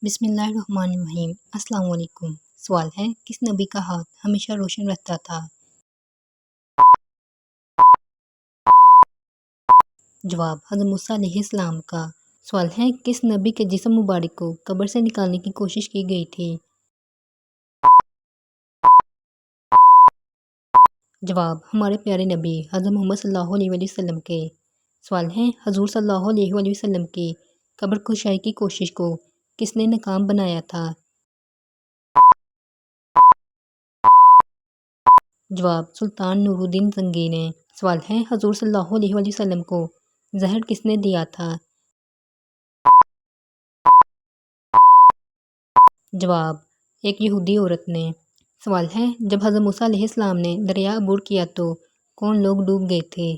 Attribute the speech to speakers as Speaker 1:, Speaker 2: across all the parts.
Speaker 1: बिस्मिल्लाहिर्रहमानिर्रहीम। अस्सलाम वालेकुम। सवाल है, किस नबी का हाथ हमेशा रोशन रहता था? जवाब, हज़रत मूसा अलैहिस्सलाम का। सवाल है, किस नबी के जिस्म मुबारक को कब्र से निकालने की कोशिश की गई थी? जवाब, हमारे प्यारे नबी हज़रत मोहम्मद सल्लल्लाहु अलैहि वसल्लम के। सवाल है, हजूर सल्लल्लाहु अलैहि वसल्लम की कब्र कुशाई की कोशिश को किसने नाकाम बनाया था? जवाब, सुल्तान नूरुद्दीन जंगी ने। सवाल है, हजूर सल्लल्लाहु अलैहि वसल्लम को जहर किसने दिया था? जवाब, एक यहूदी औरत ने। सवाल है, जब हज़रत मूसा अलैहिस्सलाम ने दरिया अबूर किया तो कौन लोग डूब गए थे?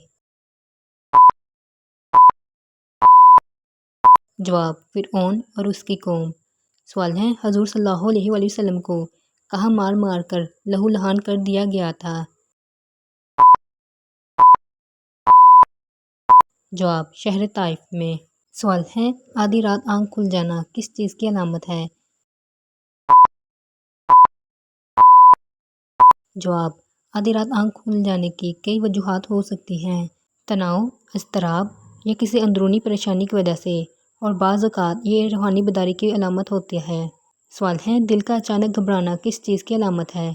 Speaker 1: जवाब, फिरऔन और उसकी कौम। सवाल है, हजूर सल्लल्लाहु अलैहि वसल्लम को कहाँ मार मार कर लहू लहान कर दिया गया था? जवाब, शहर ताइफ में। सवाल है, आधी रात आँख खुल जाना किस चीज़ की अलामत है? जवाब, आधी रात आँख खुल जाने की कई वजूहात हो सकती हैं। तनाव, इज़्तिराब या किसी अंदरूनी परेशानी की वजह से, और बाज़ औक़ात ये रूहानी बेदारी की अलामत होती है। सवाल है, दिल का अचानक घबराना किस चीज़ की अलामत है?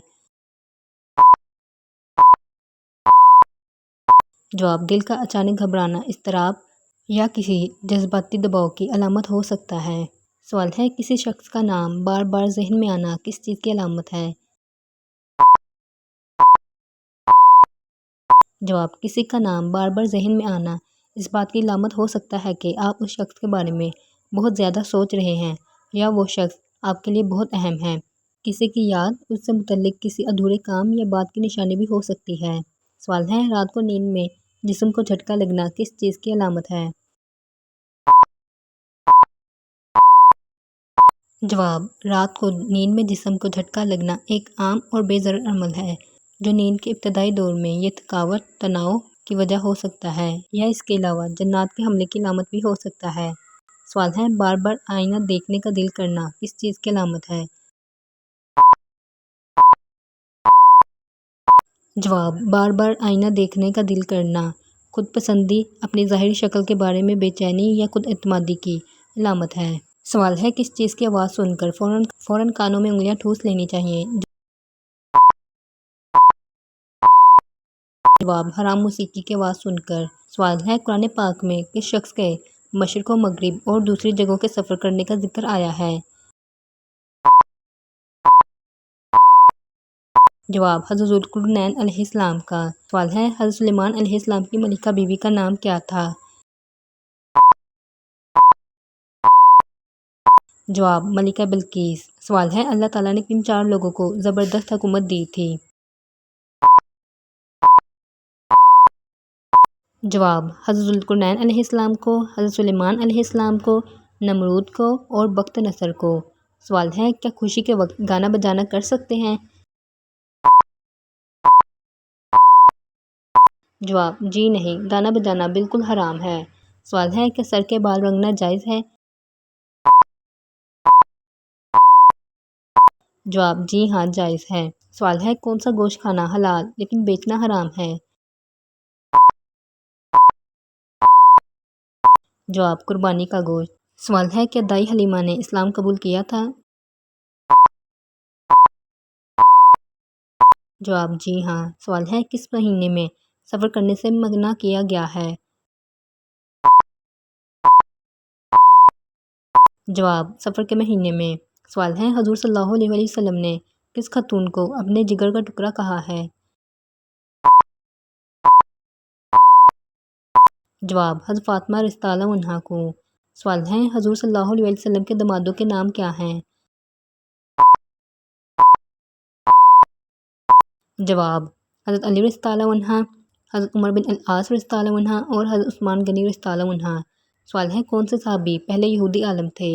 Speaker 1: जवाब, दिल का अचानक घबराना इज़्तिराब या किसी जज्बाती दबाव की अलामत हो सकता है। सवाल है, किसी शख्स का नाम बार बार जहन में आना किस चीज़ की अलामत है? जवाब, किसी का नाम बार बार जहन में आना इस बात की अलामत हो सकता है कि आप उस शख्स के बारे में बहुत ज़्यादा सोच रहे हैं या वो शख्स आपके लिए बहुत अहम है। किसी की याद उससे मुतल्लिक किसी अधूरे काम या बात की निशानी भी हो सकती है। सवाल है, रात को नींद में जिस्म को झटका लगना किस चीज़ की अलामत है? जवाब, रात को नींद में जिस्म को झटका लगना एक आम और बेज़रर अमल है जो नींद के इब्तदाई दौर में ये थकावट तनाव की वजह हो सकता है या इसके अलावा जन्नात के हमले की अलामत भी हो सकता है। सवाल है, बार बार आईना देखने का दिल करना किस चीज़ की अलामत है? जवाब, बार बार आईना देखने का दिल करना खुद पसंदी, अपनी ज़ाहिरी शक्ल के बारे में बेचैनी या खुद एतमादी की अलामत है। सवाल है, किस चीज़ की आवाज़ सुनकर फ़ौरन कानों में उंगलियां ठूस लेनी चाहिए? जवाब, हराम मौसीकी की आवाज़ सुनकर। सवाल है, कुरान पाक में किस शख्स के मशरिक़ व मग़रिब और दूसरी जगहों के सफ़र करने का जिक्र आया है? जवाब, हज़रत ज़ुल्क़ुरनैन अलैहिस्सलाम का। सवाल है, हज़रत सुलेमान अलैहिस्सलाम की मलिका बीवी का नाम क्या था? जवाब, मलिका बिल्कीस। सवाल है, अल्लाह ताला ने किन 4 लोगों को ज़बरदस्त हुकूमत दी थी? जवाब, हज़रत ज़ुल्क़ुरनैन अलैहिस्सलाम को, हज़रत सुलेमान अलैहिस्सलाम को, नमरूद को और बख्त नसर को। सवाल है, क्या खुशी के वक्त गाना बजाना कर सकते हैं? जवाब, जी नहीं, गाना बजाना बिल्कुल हराम है। सवाल है, क्या सर के बाल रंगना जायज़ है? जवाब, जी हाँ, जायज़ है। सवाल है, कौन सा गोश्त खाना हलाल लेकिन बेचना हराम है? जवाब, कुर्बानी का गोश्त। सवाल है, क्या दाई हलीमा ने इस्लाम कबूल किया था? जवाब, जी हाँ। सवाल है, किस महीने में सफ़र करने से मना किया गया है? जवाब, सफ़र के महीने में। सवाल है, हज़ूर सल्लल्लाहु अलैहि वसल्लम ने किस खातून को अपने जिगर का टुकड़ा कहा है? जवाब, हज़रत फ़ातिमा रज़ियल्लाहु अन्हा को। सवाल है, हज़ूर सल्लल्लाहु अलैहि वसल्लम के दामादों के नाम क्या हैं? जवाब, हज़रत अली रज़ियल्लाहु अन्हा, हज़रत उमर बिन अल-आस रज़ियल्लाहु अन्हा और हज़रत उस्मान गनी रज़ियल्लाहु अन्हा। सवाल है, कौन से सहाबी पहले यहूदी आलम थे?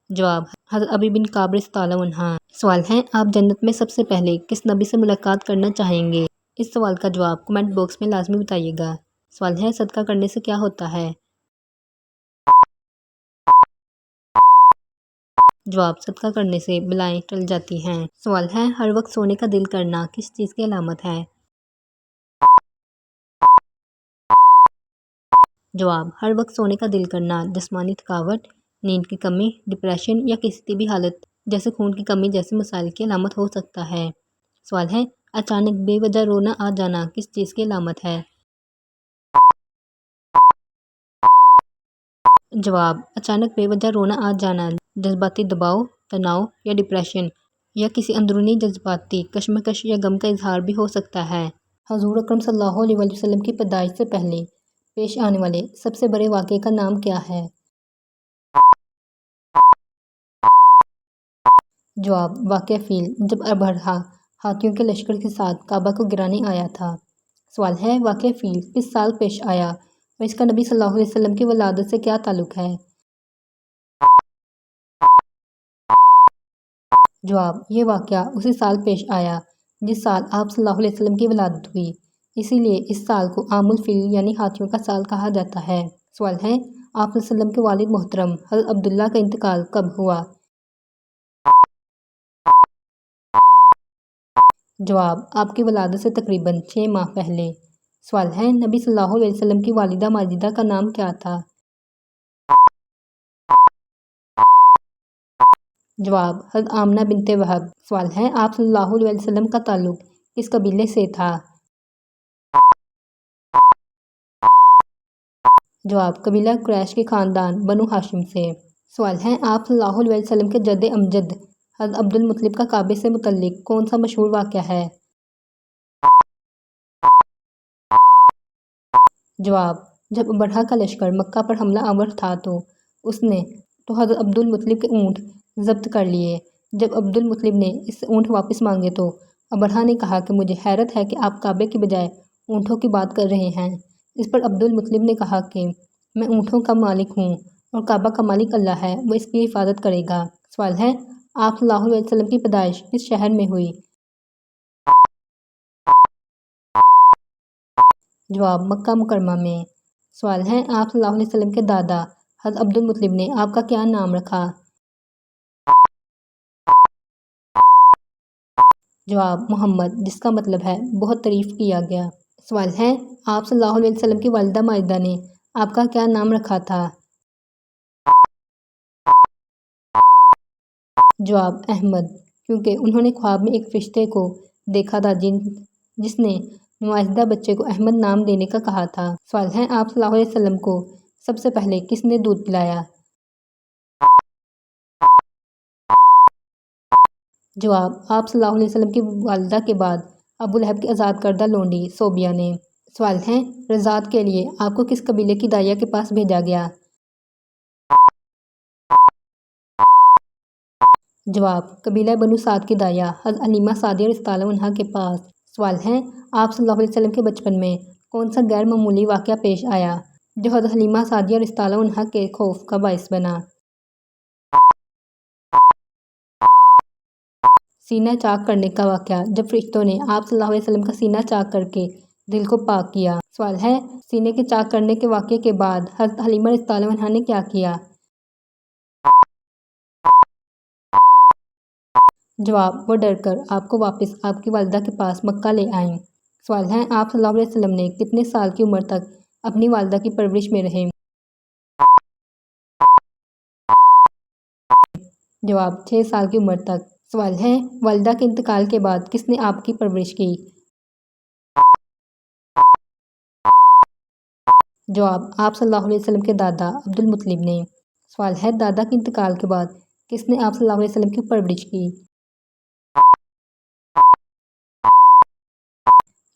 Speaker 1: जवाब, हज़रत अबी बिन काब रज़ियल्लाहु अन्हा। सवाल है, आप जन्नत में सबसे पहले किस नबी से मुलाकात करना चाहेंगे? इस सवाल का जवाब कमेंट बॉक्स में लाजमी बताइएगा। सवाल है, सदका करने से क्या होता है? जवाब सदका करने से बलाएं टल जाती हैं। सवाल है, हर वक्त सोने का दिल करना किस चीज़ की अलामत है? जवाब, हर वक्त सोने का दिल करना जिस्मानी थकावट, नींद की कमी, डिप्रेशन या किसी भी हालत जैसे खून की कमी जैसे मसाइल की अलामत हो सकता है। सवाल है, अचानक बेवजह रोना आ जाना किस चीज़ की अलामत है? जवाब, अचानक बेवजह रोना आ जाना जज्बाती दबाव, तनाव या डिप्रेशन या किसी अंदरूनी जज्बाती कश्मकश या गम का इजहार भी हो सकता है। हजूर अकरम सल्लल्लाहु अलैहि वसल्लम की पैदाइश से पहले पेश आने वाले सबसे बड़े वाक़े का नाम क्या है? जवाब, वाक़या फ़ील, जब अबरहा हाथियों के लश्कर के साथ काबा को गिराने आया था। सवाल है, वाक़या फ़ील किस साल पेश आया और इसका नबी सल्लल्लाहु अलैहि वसल्लम की वलादत से क्या ताल्लुक़ है? जवाब, ये वाक़या उसी साल पेश आया जिस साल आप सल्लल्लाहु अलैहि वसल्लम की वलादत हुई, इसीलिए इस साल को आमुल फ़ील यानी हाथियों का साल कहा जाता है। सवाल है, आप वसल्लम के वालिद मोहतरम हज़रत अब्दुल्ला का इंतकाल कब हुआ? जवाब, आपकी वलादत से तकरीबन 6 माह पहले। सवाल है, नबी सल्लल्लाहु अलैहि वसल्लम की वालिदा माजिदा का नाम क्या था? जवाब, हज़रत आमना बिनते वहब। सवाल है, आप सल्लल्लाहु अलैहि वसल्लम का ताल्लुक़ किस कबीले से था? जवाब, कबीला कुरैश के ख़ानदान बनु हाशिम से। सवाल है, आप सल्लल्लाहु अलैहि वसल्लम के जद्द अमजद हज़रत अब्दुल मुत्तलिब का काबे से मुतल्लिक़ कौन सा मशहूर वाक़या है? जवाब, जब अबरहा का लश्कर मक्का पर हमला आवर था उसने हज़रत अब्दुल मुत्तलिब के ऊँट ज़ब्त कर लिए। जब अब्दुल मुत्तलिब ने इस ऊँट वापस मांगे तो अबरहा ने कहा कि मुझे हैरत है कि आप काबे की बजाय ऊँटों की बात कर रहे हैं। इस पर अब्दुल मुत्तलिब ने कहा कि मैं ऊँटों का मालिक हूँ और काबा का मालिक अल्लाह है, वो इसकी हिफाजत करेगा। सवाल है, आप सल्लल्लाहु अलैहि वसल्लम की पैदाइश किस शहर में हुई? जवाब, मक्का मुकरमा में। सवाल है, आप सल्लल्लाहु अलैहि वसल्लम के दादा हज़रत अब्दुल मुत्तलिब ने आपका क्या नाम रखा? जवाब, मोहम्मद, जिसका मतलब है बहुत तारीफ़ किया गया। सवाल है, आप सल्लल्लाहु अलैहि वसल्लम की वालिदा माजिदा ने आपका क्या नाम रखा था? जवाब, अहमद, क्योंकि उन्होंने ख्वाब में एक फ़रिश्ते को देखा था जिसने नवाज़िदा बच्चे को अहमद नाम देने का कहा था। सवाल है, आप सल्लल्लाहु अलैहि वसल्लम को सबसे पहले किसने दूध पिलाया? जवाब, आप सल्लल्लाहु अलैहि वसल्लम की वालिदा के बाद अबू लहब की आज़ाद करदा लोंडी सोबिया ने। सवाल है, रज़ात के लिए आपको किस कबीले की दाइया के पास भेजा गया? जवाब, कबीला बनु साद की दाइया हज़रत हलीमा सादिया रज़ियल्लाहु अन्हा के पास। सवाल है, आप सल्लल्लाहु अलैहि वसल्लम के बचपन में कौन सा गैर मामूली वाक़या पेश आया जो हज़रत हलीमा सादिया रज़ियल्लाहु अन्हा के खौफ का बाइस बना? सीना चाक करने का वाक़या, जब फ़रिश्तों ने आप सल्लल्लाहु अलैहि वसल्लम का सीना चाक करके दिल को पाक किया। सवाल है, सीने के चाक करने के वाक़ये के बाद हज़रत हलीमा रज़ियल्लाहु अन्हा ने क्या किया? जवाब, वो डर कर आपको वापस आपकी वालिदा के पास मक्का ले आईं। सवाल है, आप सल्लल्लाहु अलैहि वसल्लम ने कितने साल की उम्र तक अपनी वालिदा की परवरिश में रहे? जवाब, 6 साल की उम्र तक। सवाल है, वालिदा के इंतकाल के बाद किसने आपकी परवरिश की? जवाब, आप सल्लल्लाहु अलैहि वसल्लम के दादा अब्दुल मुत्तलिब ने। सवाल है, दादा के इंतकाल के बाद किसने आप सल्लल्लाहु अलैहि वसल्लम की परवरिश की?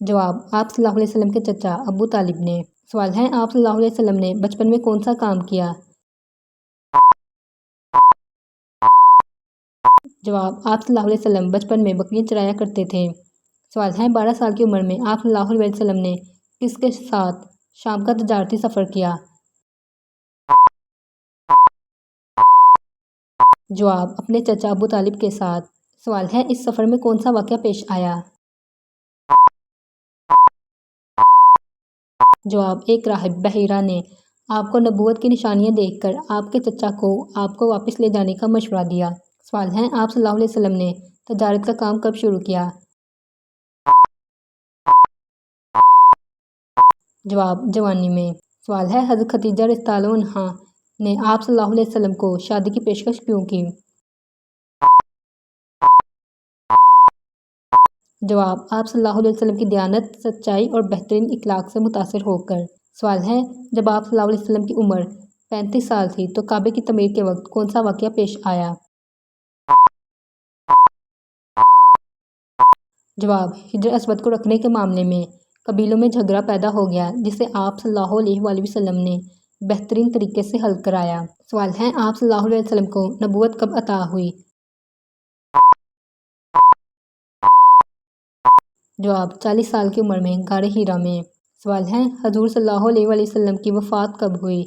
Speaker 1: जवाब, आप सल्लल्लाहु अलैहि वसल्लम के चचा अबू तालिब ने। सवाल है, आप सल्लल्लाहु अलैहि वसल्लम ने बचपन में कौन सा काम किया? जवाब, आप सल्लल्लाहु अलैहि वसल्लम बचपन में बकरियां चराया करते थे। सवाल है, 12 साल की उम्र में आप सल्लल्लाहु अलैहि वसल्लम ने किसके साथ शाम का तजारती सफ़र किया? जवाब, अपने चचा अबू तालिब के साथ। सवाल है, इस सफ़र में कौन सा वाक़या पेश आया? जवाब, एक राहिब बहीरा ने آپ کو نبوت کی نشانیاں دیکھ کر آپ کے چچا کو آپ کو واپس لے جانے کا مشورہ دیا؟ سوال ہے آپ صلی اللہ علیہ وسلم نے تجارت کا کام کب شروع کیا؟ جواب جوانی میں۔ سوال ہے حضرت خدیجہ رضی اللہ عنہا نے آپ صلی اللہ علیہ وسلم کو شادی کی پیشکش کیوں کی؟ جواب آپ صلی اللہ علیہ وسلم کی دیانت، سچائی اور بہترین اخلاق سے متاثر ہو کر۔ سوال ہے جب آپ صلی اللہ علیہ وسلم کی عمر 35 سال تھی تو کعبے کی تعمیر کے وقت کون سا واقعہ پیش آیا؟ جواب حجر اسود کو رکھنے کے معاملے میں قبیلوں میں جھگڑا پیدا ہو گیا جسے آپ صلی اللہ علیہ وآلہ وسلم نے بہترین طریقے سے حل کرایا۔ سوال ہے آپ صلی اللہ علیہ وسلم کو نبوت کب عطا ہوئی؟ جواب 40 سال کی عمر میں غار ہیرا میں۔ سوال ہے حضور صلی اللہ علیہ وآلہ وسلم کی وفات کب ہوئی؟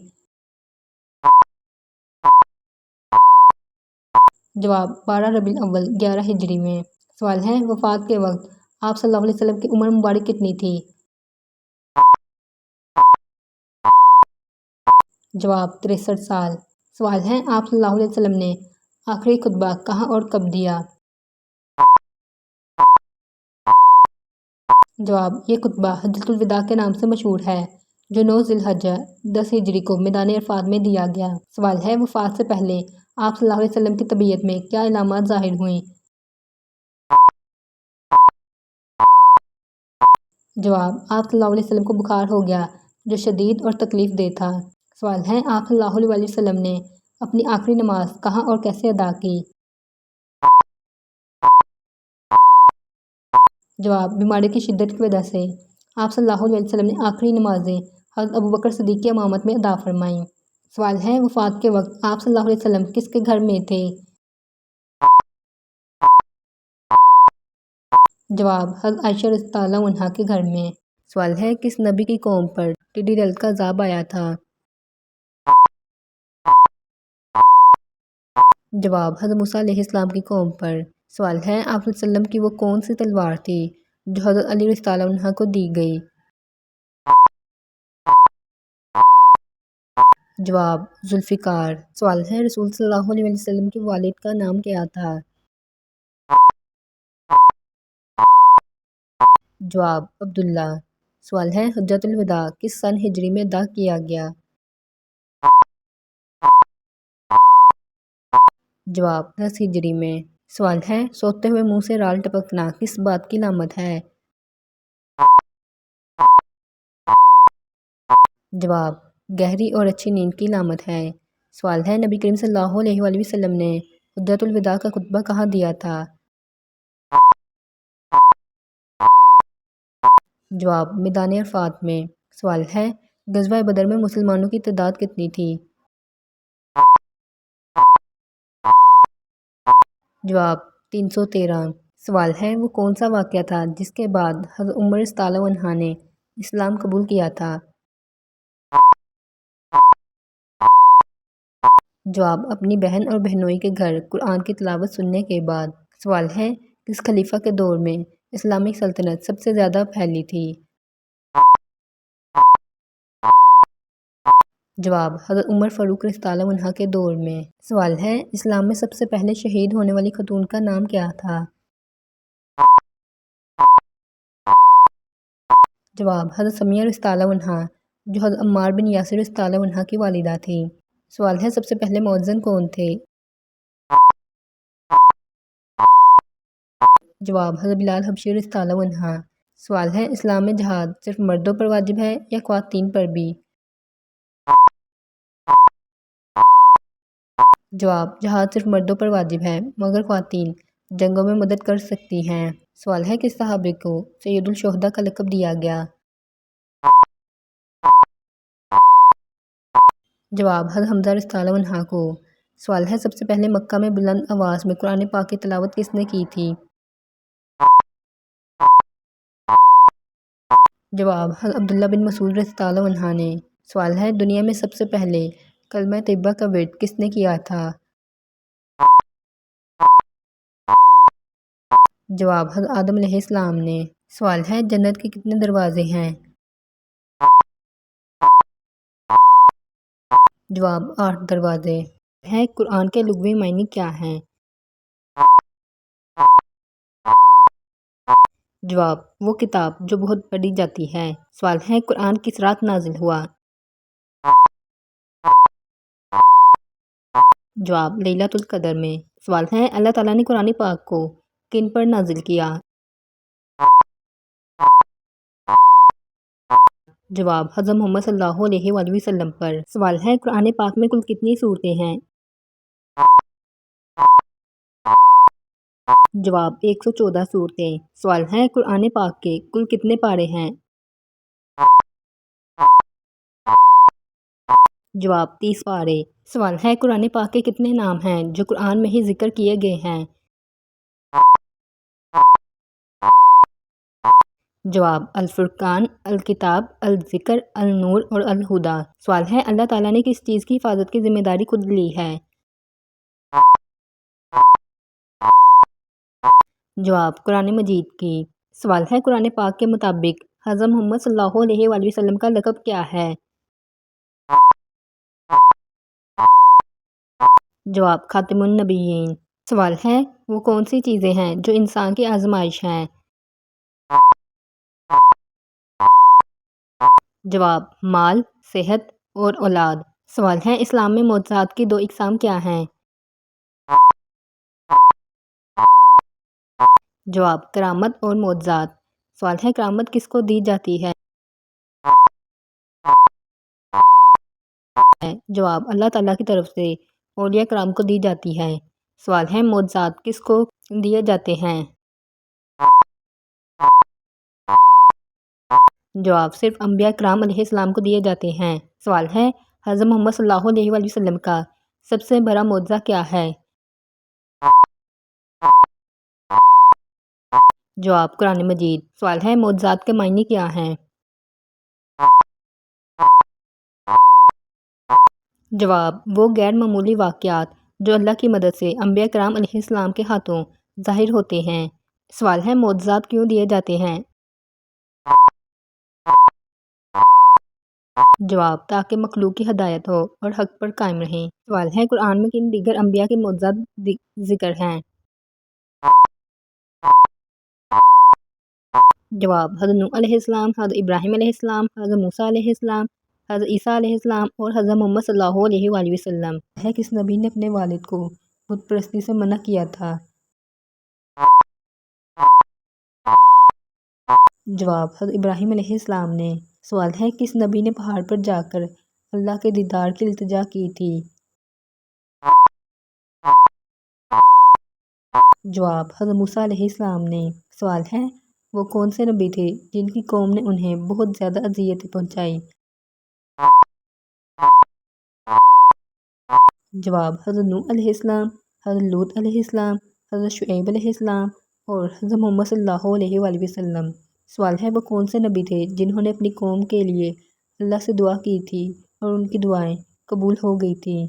Speaker 1: جواب 12 ربیع الاول 11 ہجری میں۔ سوال ہے وفات کے وقت آپ صلی اللہ علیہ وسلم کی عمر مبارک کتنی تھی؟ جواب 63 سال۔ سوال ہے آپ صلی اللہ علیہ وسلم نے آخری خطبہ کہاں اور کب دیا؟ جواب یہ خطبہ حجۃ الوداع کے نام سے مشہور ہے جو 9 ذی الحجہ 10 ہجری کو میدان عرفات میں دیا گیا۔ سوال ہے وفات سے پہلے آپ صلی اللہ علیہ وسلم کی طبیعت میں کیا علامات ظاہر ہوئیں؟ جواب آپ صلی اللہ علیہ وسلم کو بخار ہو گیا جو شدید اور تکلیف دہ تھا۔ سوال ہے آپ صلی اللہ علیہ وسلم نے اپنی آخری نماز کہاں اور کیسے ادا کی؟ جواب بیماری کی شدت کی وجہ سے آپ صلی اللہ علیہ وسلم نے آخری نمازیں حضرت ابوبکر صدیق کی امامت میں ادا فرمائیں۔ سوال ہے وفات کے وقت آپ صلی اللہ علیہ وسلم کس کے گھر میں تھے؟ جواب حضرت عائشہ رضی اللہ عنہا کے گھر میں۔ سوال ہے کس نبی کی قوم پر ٹڈی دل کا عذاب آیا تھا؟ جواب حضرت موسیٰ علیہ السلام کی قوم پر۔ سوال ہے آپ صلی اللہ علیہ وسلم کی وہ کون سی تلوار تھی جو حضرت علی رضی اللہ عنہ کو دی گئی؟ جواب ذوالفقار۔ سوال ہے رسول صلی اللہ علیہ وسلم کے والد کا نام کیا تھا؟ جواب عبداللہ۔ سوال ہے حجۃ الوداع کس سن ہجری میں ادا کیا گیا؟ جواب 10 ہجری میں۔ سوال ہے سوتے ہوئے منہ سے رال ٹپکنا کس بات کی علامت ہے؟ جواب گہری اور اچھی نیند کی علامت ہے۔ سوال ہے نبی کریم صلی اللہ علیہ وآلہ وسلم نے حجۃ الوداع کا خطبہ کہاں دیا تھا؟ جواب میدان عرفات میں۔ سوال ہے غزوہ بدر میں مسلمانوں کی تعداد کتنی تھی؟ جواب 313۔ سوال ہے وہ کون سا واقعہ تھا جس کے بعد حضرت عمر رضی اللہ عنہ نے اسلام قبول کیا تھا؟ جواب اپنی بہن اور بہنوئی کے گھر قرآن کی تلاوت سننے کے بعد۔ سوال ہے کس خلیفہ کے دور میں اسلامک سلطنت سب سے زیادہ پھیلی تھی؟ جواب حضرت عمر فاروق رضی اللہ عنہ کے دور میں۔ سوال ہے اسلام میں سب سے پہلے شہید ہونے والی خاتون کا نام کیا تھا؟ جواب حضرت سمیہ رضی اللہ عنہا جو حضرت عمار بن یاسر رضی اللہ عنہ کی والدہ تھی۔ سوال ہے سب سے پہلے مؤذن کون تھے؟ جواب حضرت بلال حبشی رضی اللہ عنہ۔ سوال ہے اسلام میں جہاد صرف مردوں پر واجب ہے یا خواتین پر بھی؟ جواب جہاد صرف مردوں پر واجب ہے مگر خواتین جنگوں میں مدد کر سکتی ہیں۔ سوال ہے کس صحابی کو سید الشہداء کا لقب دیا گیا؟ جواب حضرت حمزہ رضی اللہ عنہ کو۔ سوال ہے سب سے پہلے مکہ میں بلند آواز میں قرآن پاک کی تلاوت کس نے کی تھی؟ جواب حضرت عبداللہ بن مسعود رضی اللہ عنہ نے۔ سوال ہے دنیا میں سب سے پہلے کلمہ طیبہ کا ورد کس نے کیا تھا؟ جواب حضرت آدم علیہ السلام نے۔ سوال ہے جنت کے کتنے دروازے ہیں؟ جواب 8 دروازے ہے قرآن کے لغوی معنی کیا ہیں؟ جواب وہ کتاب جو بہت پڑھی جاتی ہے۔ سوال ہے قرآن کس رات نازل ہوا؟ جواب لیلۃ القدر میں۔ سوال ہے اللہ تعالیٰ نے قرآن پاک کو کن پر نازل کیا؟ جواب حضرت محمد صلی اللہ علیہ وآلہ وسلم پر۔ سوال ہے قرآن پاک میں کل کتنی صورتیں ہیں؟ جواب 114 صورتیں۔ سوال ہے قرآن پاک کے کل کتنے پارے ہیں؟ جواب 30 پارے۔ سوال ہے قرآن پاک کے کتنے نام ہیں جو قرآن میں ہی ذکر کیے گئے ہیں؟ جواب الفرقان، الکتاب، الذکر، النور اور الہدیٰ۔ سوال ہے اللہ تعالیٰ نے کس چیز کی حفاظت کی ذمہ داری خود لی ہے؟ جواب قرآن مجید کی۔ سوال ہے قرآن پاک کے مطابق حضرت محمد صلی اللہ علیہ وآلہ وسلم کا لقب کیا ہے؟ جواب خاتم النبیین۔ سوال ہے وہ کون سی چیزیں ہیں جو انسان کی آزمائش ہیں؟ جواب مال، صحت اور اولاد۔ سوال ہے اسلام میں معجزات کی 2 اقسام کیا ہیں؟ جواب کرامت اور معجزات۔ سوال ہے کرامت کس کو دی جاتی ہے؟ جواب اللہ تعالیٰ کی طرف سے اولیاء کرام کو دی جاتی ہے۔ سوال ہے معجزات کس کو دیے جاتے ہیں؟ جواب صرف انبیاء کرام علیہ السلام کو دیے جاتے ہیں۔ سوال ہے حضرت محمد صلی اللہ علیہ وآلہ وسلم کا سب سے بڑا معجزہ کیا ہے؟ جواب قرآن مجید۔ سوال ہے معجزات کے معنی کیا ہیں؟ جواب وہ غیر معمولی واقعات جو اللہ کی مدد سے انبیاء کرام علیہ السلام کے ہاتھوں ظاہر ہوتے ہیں۔ سوال ہے معجزات کیوں دیے جاتے ہیں؟ جواب تاکہ مخلوق کی ہدایت ہو اور حق پر قائم رہیں۔ سوال ہے قرآن میں کن دیگر انبیاء کے معجزات ذکر ہیں؟ جواب حضرت نوح علیہ السلام، حضرت ابراہیم علیہ السلام، حضرت موسیٰ علیہ السلام، حضرت عیسیٰ علیہ السلام اور حضرت محمد صلی اللہ علیہ وآلہ وسلم۔ ہے کس نبی نے اپنے والد کو بت پرستی سے منع کیا تھا؟ جواب حضرت ابراہیم علیہ السلام نے۔ سوال ہے کس نبی نے پہاڑ پر جا کر اللہ کے دیدار کی التجا کی تھی؟ جواب حضرت موسیٰ علیہ السلام نے۔ سوال ہے وہ کون سے نبی تھے جن کی قوم نے انہیں بہت زیادہ اذیتیں پہنچائی؟ جواب حضرت نوح علیہ السلام، حضرت لوط علیہ السلام، حضرت شعیب علیہ السلام اور حضرت محمد صلی اللہ علیہ وآلہ وسلم۔ سوال ہے وہ کون سے نبی تھے جنہوں نے اپنی قوم کے لیے اللہ سے دعا کی تھی اور ان کی دعائیں قبول ہو گئی تھیں؟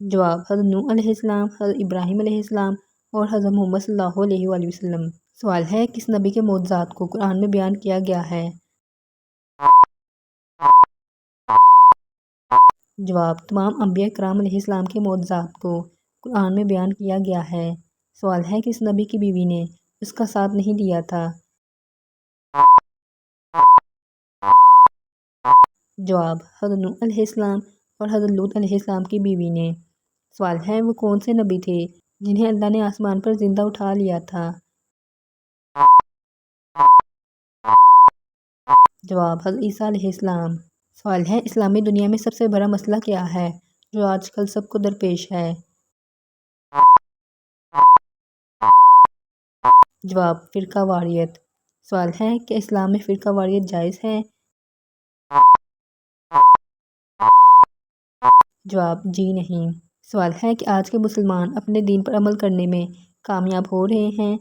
Speaker 1: جواب حضرت نوح علیہ السلام، حضرت ابراہیم علیہ السلام اور حضرت محمد صلی اللہ علیہ وآلہ وسلم۔ سوال ہے کس نبی کے معجزات کو قرآن میں بیان کیا گیا ہے؟ جواب تمام انبیاء کرام علیہ السلام کے معجزات کو قرآن میں بیان کیا گیا ہے۔ سوال ہے کس نبی کی بیوی نے اس کا ساتھ نہیں دیا تھا؟ جواب حضرت نوح علیہ السلام اور حضرت لوط علیہ السلام کی بیوی نے۔ سوال ہے وہ کون سے نبی تھے جنہیں اللہ نے آسمان پر زندہ اٹھا لیا تھا؟ جواب حضرت عیسیٰ علیہ السلام۔ سوال ہے اسلامی دنیا میں سب سے بڑا مسئلہ کیا ہے جو آج کل سب کو درپیش ہے؟ جواب فرقہ واریت۔ سوال ہے کہ اسلام میں فرقہ واریت جائز ہے؟ جواب جی نہیں۔ سوال ہے کہ آج کے مسلمان اپنے دین پر عمل کرنے میں کامیاب ہو رہے ہیں؟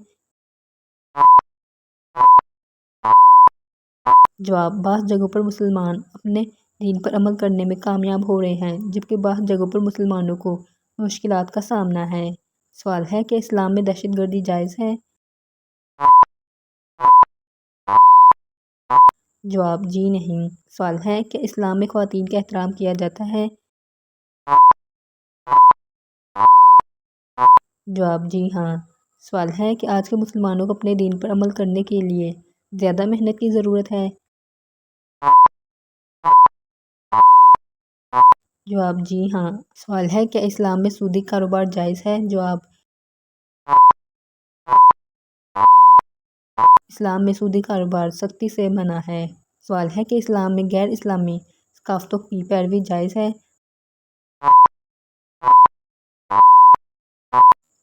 Speaker 1: جواب بعض جگہوں پر مسلمان اپنے دین پر عمل کرنے میں کامیاب ہو رہے ہیں جبکہ بعض جگہوں پر مسلمانوں کو مشکلات کا سامنا ہے۔ سوال ہے کہ اسلام میں دہشت گردی جائز ہے؟ جواب جی نہیں۔ سوال ہے کہ اسلام میں خواتین کا احترام کیا جاتا ہے؟ جواب جی ہاں۔ سوال ہے کہ آج کے مسلمانوں کو اپنے دین پر عمل کرنے کے لیے زیادہ محنت کی ضرورت ہے؟ جواب جی ہاں۔ سوال ہے کہ اسلام میں سودی کاروبار جائز ہے؟ جواب اسلام میں سودی کاروبار سختی سے منع ہے۔ سوال ہے کہ اسلام میں غیر اسلامی ثقافتوں کی پیروی جائز ہے؟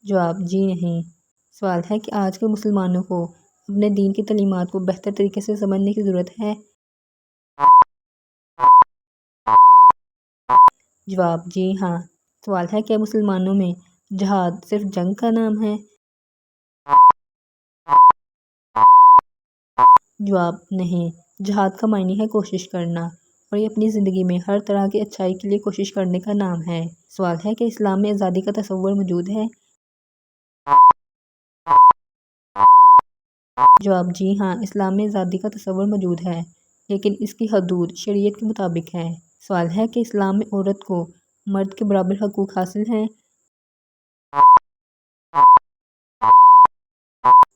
Speaker 1: جواب جی نہیں۔ سوال ہے کہ آج کے مسلمانوں کو اپنے دین کی تعلیمات کو بہتر طریقے سے سمجھنے کی ضرورت ہے؟ جواب جی ہاں۔ سوال ہے کہ مسلمانوں میں جہاد صرف جنگ کا نام ہے؟ جواب نہیں۔ جہاد کا معنی ہے کوشش کرنا، اور یہ اپنی زندگی میں ہر طرح کی اچھائی کے لیے کوشش کرنے کا نام ہے۔ سوال ہے کہ اسلام میں آزادی کا تصور موجود ہے؟ جواب جی ہاں۔ اسلام میں آزادی کا تصور موجود ہے، لیکن اس کی حدود شریعت کے مطابق ہے۔ سوال ہے کہ اسلام میں عورت کو مرد کے برابر حقوق حاصل ہیں؟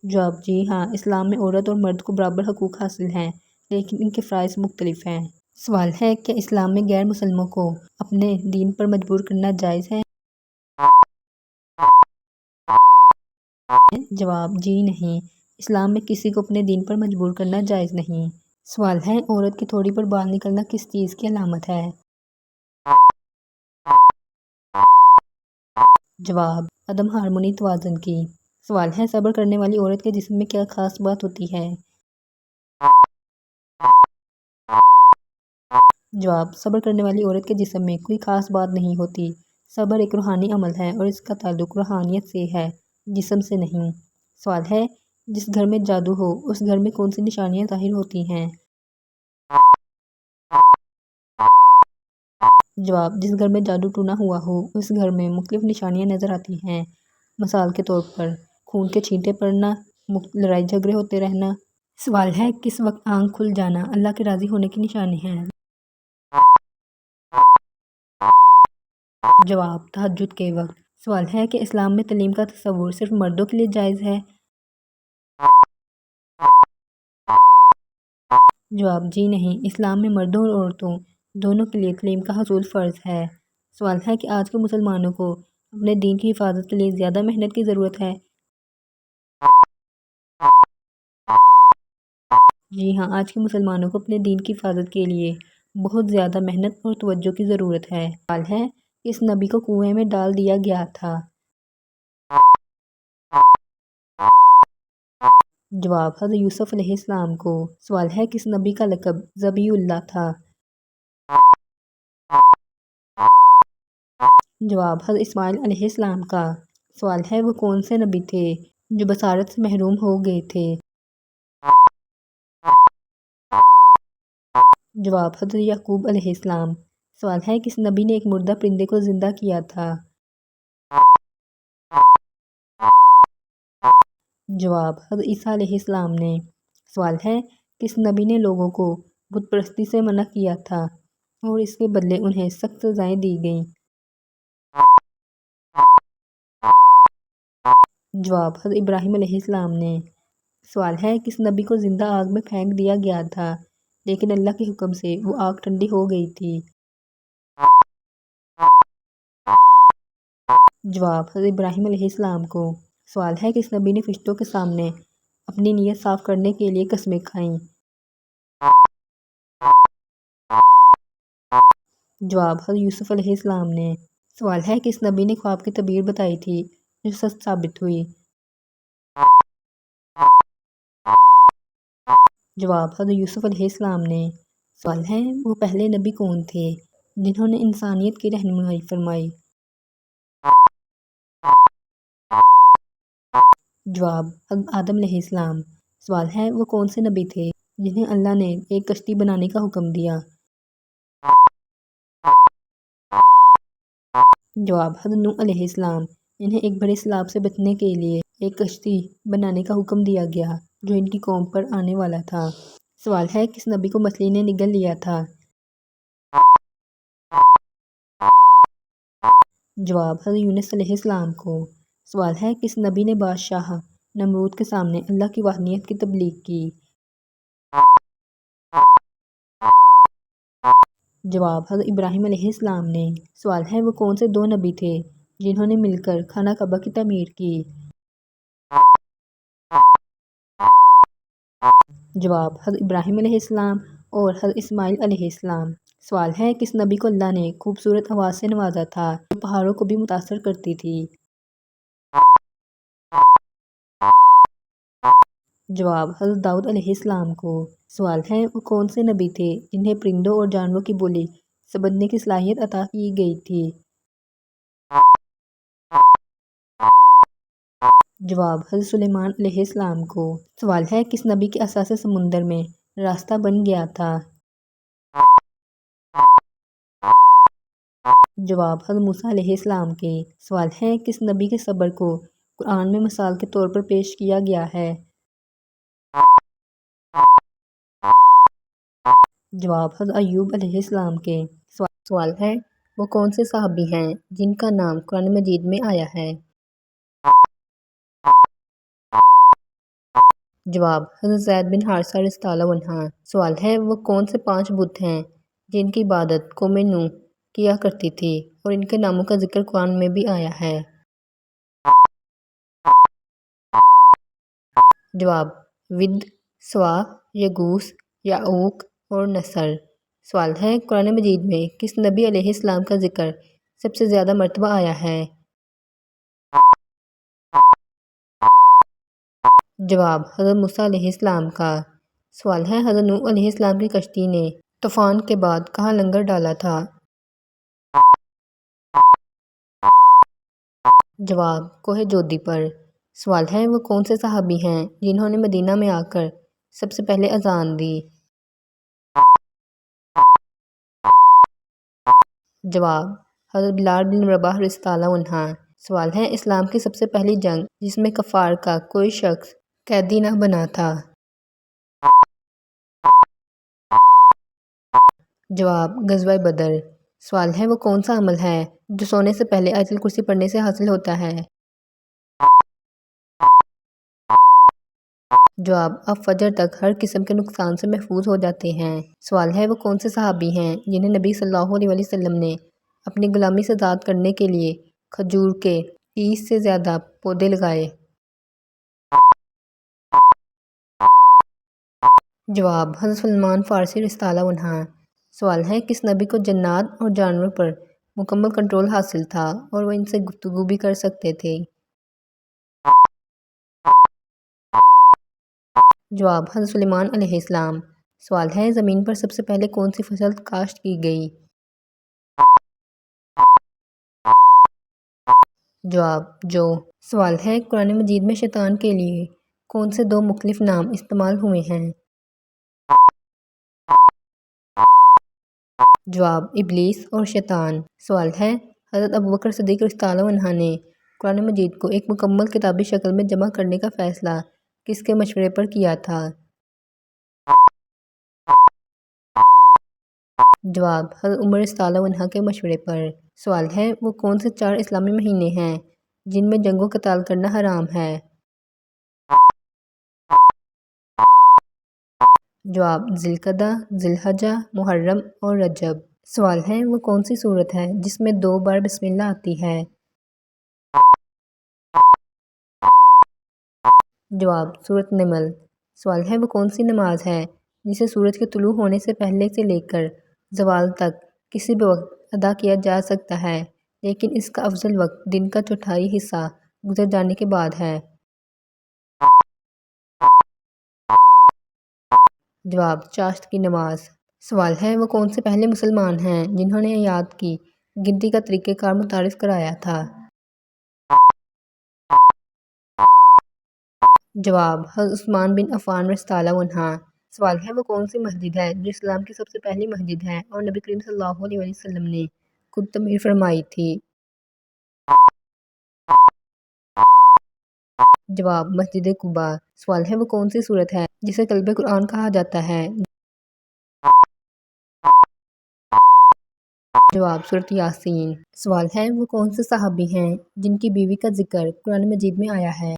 Speaker 1: جواب جی ہاں۔ اسلام میں عورت اور مرد کو برابر حقوق حاصل ہیں، لیکن ان کے فرائض مختلف ہیں۔ سوال ہے کہ اسلام میں غیر مسلموں کو اپنے دین پر مجبور کرنا جائز ہے؟ جواب جی نہیں۔ اسلام میں کسی کو اپنے دین پر مجبور کرنا جائز نہیں۔ سوال ہے عورت کی تھوڑی پر بال نکلنا کس چیز کی علامت ہے؟ جواب عدم ہارمونی توازن کی۔ سوال ہے صبر کرنے والی عورت کے جسم میں کیا خاص بات ہوتی ہے؟ جواب صبر کرنے والی عورت کے جسم میں کوئی خاص بات نہیں ہوتی۔ صبر ایک روحانی عمل ہے اور اس کا تعلق روحانیت سے ہے، جسم سے نہیں۔ سوال ہے جس گھر میں جادو ہو اس گھر میں کون سی نشانیاں ظاہر ہوتی ہیں؟ جواب جس گھر میں جادو ٹونا ہوا ہو اس گھر میں مختلف نشانیاں نظر آتی ہیں۔ مثال کے طور پر خون کے چھینٹے پڑنا، لڑائی جھگڑے ہوتے رہنا۔ سوال ہے کس وقت آنکھ کھل جانا اللہ کے راضی ہونے کی نشانی ہے؟ جواب تہجد کے وقت۔ سوال ہے کہ اسلام میں تعلیم کا تصور صرف مردوں کے لیے جائز ہے؟ جواب جی نہیں۔ اسلام میں مردوں اور عورتوں دونوں کے لیے تعلیم کا حصول فرض ہے۔ سوال ہے کہ آج کے مسلمانوں کو اپنے دین کی حفاظت کے لیے زیادہ محنت کی ضرورت ہے؟ جی ہاں، آج کے مسلمانوں کو اپنے دین کی حفاظت کے لیے بہت زیادہ محنت اور توجہ کی ضرورت ہے۔ سوال ہے اس نبی کو کنویں میں ڈال دیا گیا تھا؟ جواب حضرت یوسف علیہ السلام کو۔ سوال ہے کس نبی کا لقب ذبیح اللہ تھا؟ جواب حضرت اسماعیل علیہ السلام کا۔ سوال ہے وہ کون سے نبی تھے جو بصارت سے محروم ہو گئے تھے؟ جواب حضرت یعقوب علیہ السلام۔ سوال ہے کس نبی نے ایک مردہ پرندے کو زندہ کیا تھا؟ جواب حضرت عیسیٰ علیہ السلام نے۔ سوال ہے کس نبی نے لوگوں کو بت پرستی سے منع کیا تھا اور اس کے بدلے انہیں سخت سزائیں دی گئیں؟ جواب حضرت ابراہیم علیہ السلام نے۔ سوال ہے کس نبی کو زندہ آگ میں پھینک دیا گیا تھا لیکن اللہ کے حکم سے وہ آگ ٹھنڈی ہو گئی تھی؟ جواب حضرت ابراہیم علیہ السلام کو۔ سوال ہے کس نبی نے فرشتوں کے سامنے اپنی نیت صاف کرنے کے لیے قسمیں کھائیں؟ جواب حضرت یوسف علیہ السلام نے۔ سوال ہے کس نبی نے خواب کی تعبیر بتائی تھی جو سچ ثابت ہوئی؟ جواب حضرت یوسف علیہ السلام نے۔ سوال ہے وہ پہلے نبی کون تھے جنہوں نے انسانیت کی رہنمائی فرمائی؟ جواب حضرت آدم علیہ السلام۔ سوال ہے وہ کون سے نبی تھے جنہیں اللہ نے ایک کشتی بنانے کا حکم دیا؟ جواب حضرت نوح علیہ السلام۔ انہیں ایک بڑے سیلاب سے بچنے کے لیے ایک کشتی بنانے کا حکم دیا گیا جو ان کی قوم پر آنے والا تھا۔ सवाल है, किस नबी को मछली ने निगल लिया था? जवाब, हज़रत यूनुस अलैहिस्सलाम को। सवाल है, किस नबी ने बादशाह नमरूद के सामने अल्लाह की वहदानियत की तबलीग की? जवाब, हज़रत इब्राहीम अलैहिस्सलाम ने। सवाल है, वो कौन से दो नबी थे जिन्होंने मिलकर खाना कबा की तामीर की? जवाब, हज़रत इब्राहीम अलैहिस्सलाम और हज़रत इस्माइल अलैहिस्सलाम। सवाल है, किस नबी को अल्लाह ने खूबसूरत आवाज़ से नवाजा था जो पहाड़ों को भी मुतासर करती थी? जवाब, हज़रत दाऊद अलैहिस्सलाम को। सवाल है, वो कौन से नबी थे जिन्हें परिंदों और जानवरों की बोली समझने की सलाहियत अता की गई थी? जवाब, हज़रत सुलेमान अलैहिस्सलाम को। सवाल है, किस नबी के असा से समुंदर में रास्ता बन गया था? जवाब, हज़रत मूसा अलैहिस्सलाम के। सवाल है, किस नबी के सब्र को कुरान में मिसाल के तौर पर पेश किया गया है? जवाब, हज़रत अय्यूब अलैहिस्सलाम के। सवाल है, वो कौन से सहाबी हैं जिनका नाम कुरान मजीद में आया है? जवाब, हज़रत ज़ैद बिन हारिसा रज़ियल्लाहु अन्हु। सवाल है, वो कौन से 5 बुत हैं जिनकी इबादत कौम नूह किया करती थी और इनके नामों का जिक्र कुरान में भी आया है? जवाब, विद, स्वा, यगूस, याऊक और नसर। सवाल है, कुरान मजीद में किस नबी अलैहिस्सलाम का जिक्र सबसे ज़्यादा मरतबा आया है? जवाब, हज़रत मूसा अलैहिस्सलाम का। सवाल है, हज़रत नूह अलैहिस्सलाम की कश्ती ने तूफ़ान के बाद कहाँ लंगर डाला था? जवाब, कोहे जोदी पर। सवाल है, वो कौन से सहाबी हैं जिन्होंने मदीना में आकर सबसे पहले अजान दी? जवाब, हज़रत बिलाल बिन रबाह रज़ियल्लाहु अन्हु। सवाल है, इस्लाम की सबसे पहली जंग जिसमें कफ़ार का कोई शख्स कैदी न बना था? जवाब, ग़ज़वा बदर। सवाल है, वो कौन सा अमल है जो सोने से पहले आयतुल कुर्सी पढ़ने से हासिल होता है? जवाब, आप फजर तक हर किस्म के नुकसान से महफूज हो जाते हैं। सवाल है, वो कौन से सहाबी हैं जिन्हें नबी सल्लल्लाहु अलैहि वसल्लम ने अपनी गुलामी से आज़ाद करने के लिए खजूर के 30 से ज़्यादा पौधे लगाए? जवाब, हज़रत सलमान फ़ारसी रज़ियल्लाहु अन्हु। सवाल है, किस नबी को जन्नात और जानवरों पर मुकम्मल कंट्रोल हासिल था और वह इनसे गुफ्तगू भी कर सकते थे? जवाब, हज़रत सुलेमान अलैहिस्सलाम। सवाल है, ज़मीन पर सबसे पहले कौन सी फसल काश्त की गई? जवाब, जो। सवाल है, कुरान मजीद में शैतान के लिए कौन से 2 मुख्तलिफ नाम इस्तेमाल हुए हैं? जवाब, इब्लीस और शैतान। सवाल है, हज़रत अबू बकर सिद्दीक़ रज़ियल्लाहु अन्हु ने कुरान मजीद को एक मुकम्मल किताबी शक्ल में जमा करने का फ़ैसला किसके मशवरे पर किया था? जवाब, हज़रत उमर रज़ियल्लाहु अन्हु के मशवरे पर। सवाल है, वो कौन से 4 इस्लामी महीने हैं जिनमें जंगो क़ताल करना हराम है? जवाब, ज़िलक़दा, ज़िलहज्जा, मुहर्रम और रजब। सवाल है, वो कौन सी सूरत है जिसमें 2 बार बिस्मिल्लाह आती है? जवाब, सूरत नमल। सवाल है, वो कौन सी नमाज है जिसे सूरज के तुलू होने से पहले से लेकर ज़वाल तक किसी भी वक्त अदा किया जा सकता है, लेकिन इसका अफजल वक्त दिन का चौथाई हिस्सा गुजर जाने के बाद है? जवाब, चाश्त की नमाज। सवाल है, वो कौन से पहले मुसलमान हैं जिन्होंने आयात की गिनती का तरीक़ेकार मुतारिफ़ कराया था? जवाब, हज़रत उस्मान बिन अफ़्फ़ान रज़ियल्लाहु अन्हु। सवाल है, वो कौन सी मस्जिद है जो इस्लाम की सबसे पहली मस्जिद है और नबी करीम सल्लल्लाहु अलैहि वसल्लम ने खुद तमीर फरमाई थी? जवाब, मस्जिद कुबा। सवाल है, वो कौन सी सूरत है جسے قلب قرآن کہا جاتا ہے؟ جواب سورۃ یاسین۔ سوال ہے وہ کون سے صحابی ہیں جن کی بیوی کا ذکر قرآن مجید میں آیا ہے؟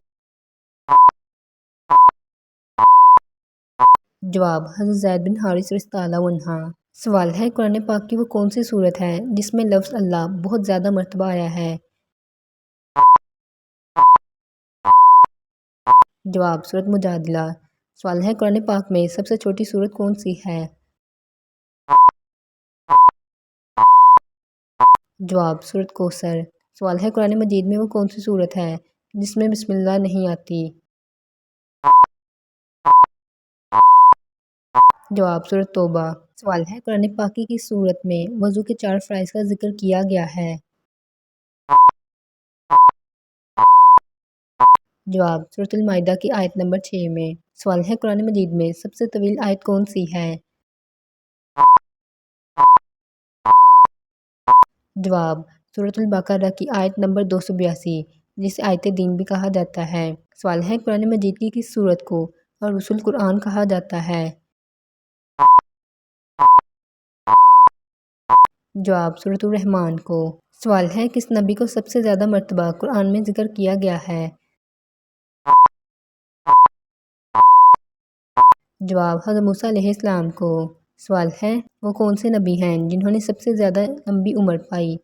Speaker 1: جواب حضرت زید بن حارث رضی اللہ عنہ۔ سوال ہے قرآن پاک کی وہ کون سی صورت ہے جس میں لفظ اللہ بہت زیادہ مرتبہ آیا ہے؟ جواب سورۃ مجادلہ۔ سوال ہے قرآن پاک میں سب سے چھوٹی سورت کون سی ہے؟ جواب سورۃ کوثر۔ سوال ہے قرآن مجید میں وہ کون سی صورت ہے جس میں بسم اللہ نہیں آتی؟ جواب سورۃ توبہ۔ سوال ہے قرآن پاک کی کس صورت میں وضو کے 4 فرائض کا ذکر کیا گیا ہے؟ جواب سورۃ المائدہ کی آیت نمبر 6 میں۔ سوال ہے قرآن مجید میں سب سے طویل آیت کون سی ہے؟ جواب سورۃ البقرہ کی آیت نمبر 282 جسے آیت دین بھی کہا جاتا ہے۔ سوال ہے قرآن مجید کی کس سورت کو الرسول قرآن کہا جاتا ہے؟ جواب سورۃ الرحمن کو۔ سوال ہے کس نبی کو سب سے زیادہ مرتبہ قرآن میں ذکر کیا گیا ہے؟ جواب حضرت موسیٰ علیہ السلام کو۔ سوال ہے وہ کون سے نبی ہیں جنہوں نے سب سے زیادہ لمبی عمر پائی؟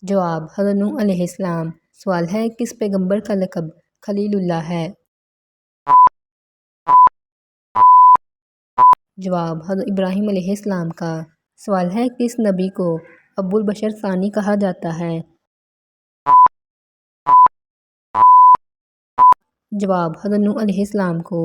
Speaker 1: جواب حضرت نوح علیہ السلام۔ سوال ہے کس پیغمبر کا لقب خلیل اللہ ہے؟ جواب حضرت ابراہیم علیہ السلام کا۔ سوال ہے کس نبی کو ابو البشر ثانی کہا جاتا ہے؟ جواب حضرت نوح علیہ السلام کو۔